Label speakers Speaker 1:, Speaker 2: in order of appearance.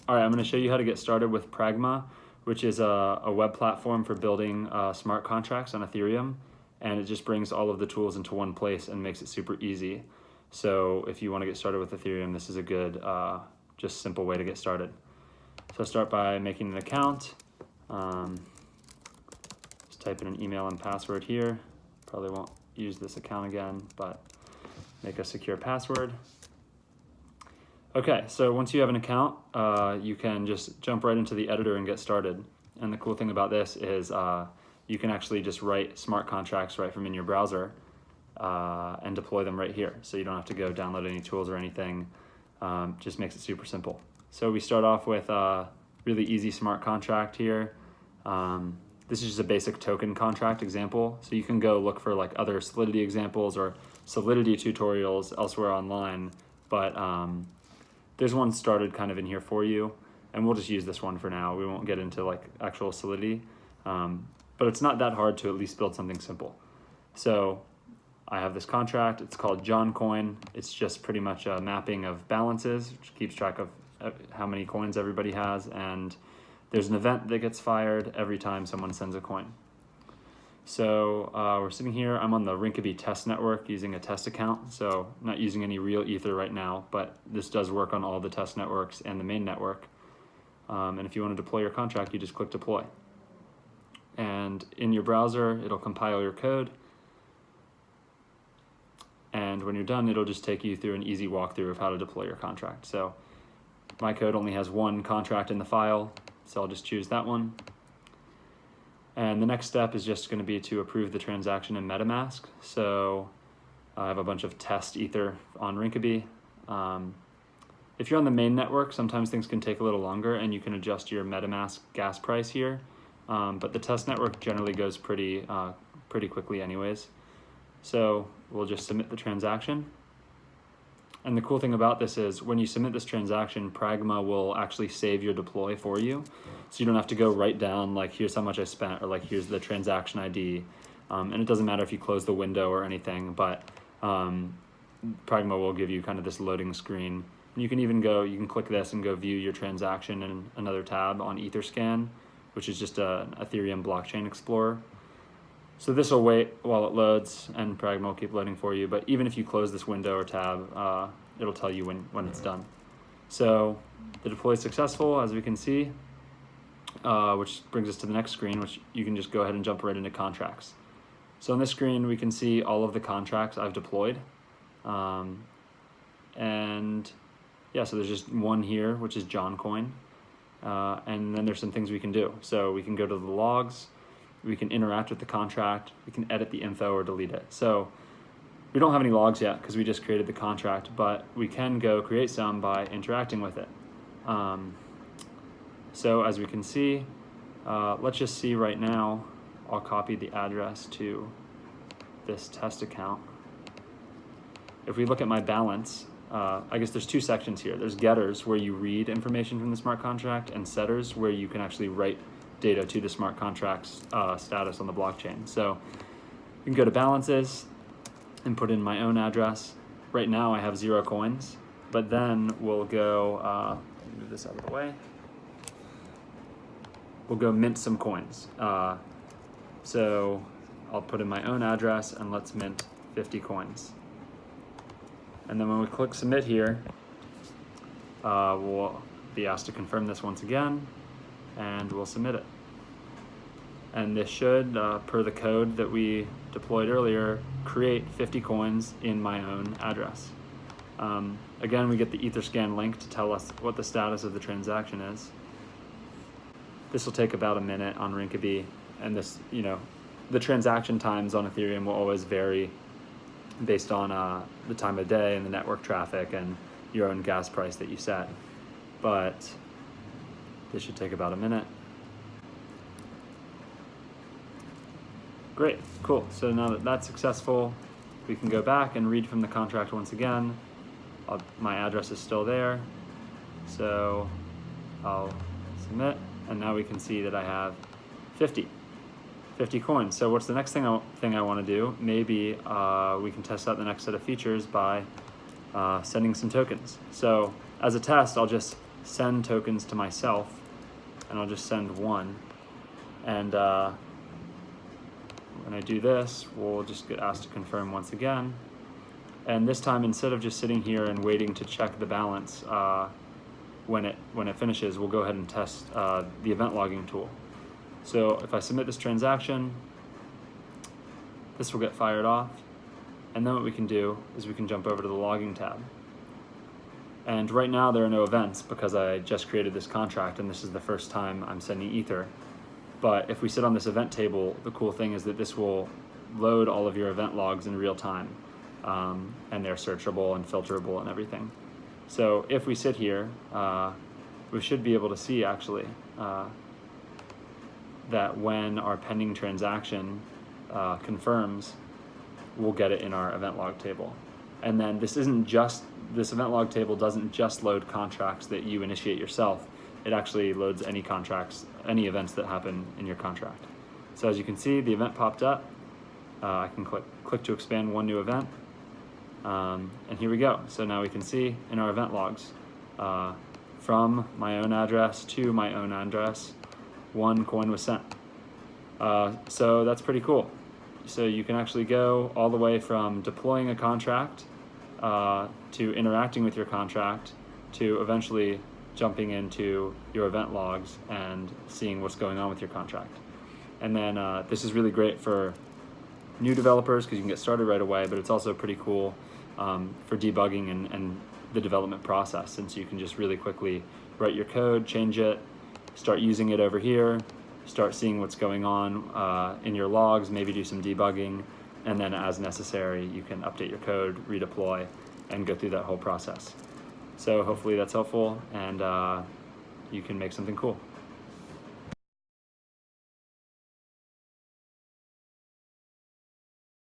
Speaker 1: All right, I'm going to show you how to get started with Pragma, which is a web platform for building smart contracts on Ethereum, and it just brings all of the tools into one place and makes it super easy. So if you want to get started with Ethereum, this is a good, just simple way to get started. So start by making an account. Just type in an email and password here. Probably won't use this account again, but make a secure password. Okay, so once you have an account, you can just jump right into the editor and get started. And the cool thing about this is you can actually just write smart contracts right from in your browser and deploy them right here. So you don't have to go download any tools or anything. Just makes it super simple. So we start off with a really easy smart contract here. This is just a basic token contract example. So you can go look for like other Solidity examples or Solidity tutorials elsewhere online, but there's one started kind of in here for you, and we'll just use this one for now. We won't get into like actual Solidity, but it's not that hard to at least build something simple. So I have this contract, it's called John Coin. It's just pretty much a mapping of balances, which keeps track of how many coins everybody has, and there's an event that gets fired every time someone sends a coin. So we're sitting here, I'm on the Rinkeby test network using a test account, so I'm not using any real Ether right now, but this does work on all the test networks and the main network. And if you want to deploy your contract, you just click deploy. And in your browser, it'll compile your code. And when you're done, it'll just take you through an easy walkthrough of how to deploy your contract. So my code only has one contract in the file, so I'll just choose that one. And the next step is just going to be to approve the transaction in MetaMask. So I have a bunch of test Ether on Rinkeby. If you're on the main network, sometimes things can take a little longer and you can adjust your MetaMask gas price here. But the test network generally goes pretty quickly anyways. So we'll just submit the transaction. And the cool thing about this is when you submit this transaction, Pragma will actually save your deploy for you. So you don't have to go write down like, here's how much I spent, or like, here's the transaction ID. And it doesn't matter if you close the window or anything, but Pragma will give you kind of this loading screen. And you can even go, you can click this and go view your transaction in another tab on Etherscan, which is just an Ethereum blockchain explorer. So this will wait while it loads, and Pragma will keep loading for you. But even if you close this window or tab, it'll tell you when it's done. So the deploy is successful, as we can see, which brings us to the next screen, which you can just go ahead and jump right into contracts. So on this screen, we can see all of the contracts I've deployed. And yeah, so there's just one here, which is John Coin. And then there's some things we can do. So we can go to the logs. We can interact with the contract, we can edit the info or delete it. So we don't have any logs yet because we just created the contract, but we can go create some by interacting with it. So as we can see, let's just see right now, I'll copy the address to this test account. If we look at my balance, I guess there's two sections here. There's getters where you read information from the smart contract, and setters where you can actually write data to the smart contract's status on the blockchain. So you can go to balances and put in my own address. Right now I have 0 coins, but then we'll go, move this out of the way. We'll go mint some coins. So I'll put in my own address and let's mint 50 coins. And then when we click submit here, we'll be asked to confirm this once again, and we'll submit it. And this should, per the code that we deployed earlier, create 50 coins in my own address. Again, we get the Etherscan link to tell us what the status of the transaction is. This will take about a minute on Rinkeby, and this, the transaction times on Ethereum will always vary based on the time of day and the network traffic and your own gas price that you set. But this should take about a minute. Great, cool. So now that that's successful, we can go back and read from the contract once again. My address is still there. So I'll submit, and now we can see that I have 50 coins. So what's the next thing I want to do? Maybe we can test out the next set of features by sending some tokens. So as a test, I'll just send tokens to myself, and I'll just send one. And when I do this, we'll just get asked to confirm once again. And this time, instead of just sitting here and waiting to check the balance when it finishes, we'll go ahead and test the event logging tool. So if I submit this transaction, this will get fired off. And then what we can do is we can jump over to the logging tab. And right now there are no events because I just created this contract and this is the first time I'm sending Ether. But if we sit on this event table, the cool thing is that this will load all of your event logs in real time. And they're searchable and filterable and everything. So if we sit here, we should be able to see actually that when our pending transaction confirms, we'll get it in our event log table. And then this event log table doesn't just load contracts that you initiate yourself. It actually loads any contracts, any events that happen in your contract. So as you can see, the event popped up. I can click to expand one new event. And here we go. So now we can see in our event logs, from my own address to my own address, 1 coin was sent. So that's pretty cool. So you can actually go all the way from deploying a contract to interacting with your contract to eventually jumping into your event logs and seeing what's going on with your contract. And then this is really great for new developers because you can get started right away, but it's also pretty cool for debugging and the development process, since you can just really quickly write your code, change it, start using it over here, start seeing what's going on in your logs, maybe do some debugging, and then as necessary, you can update your code, redeploy, and go through that whole process. So hopefully that's helpful and you can make something cool.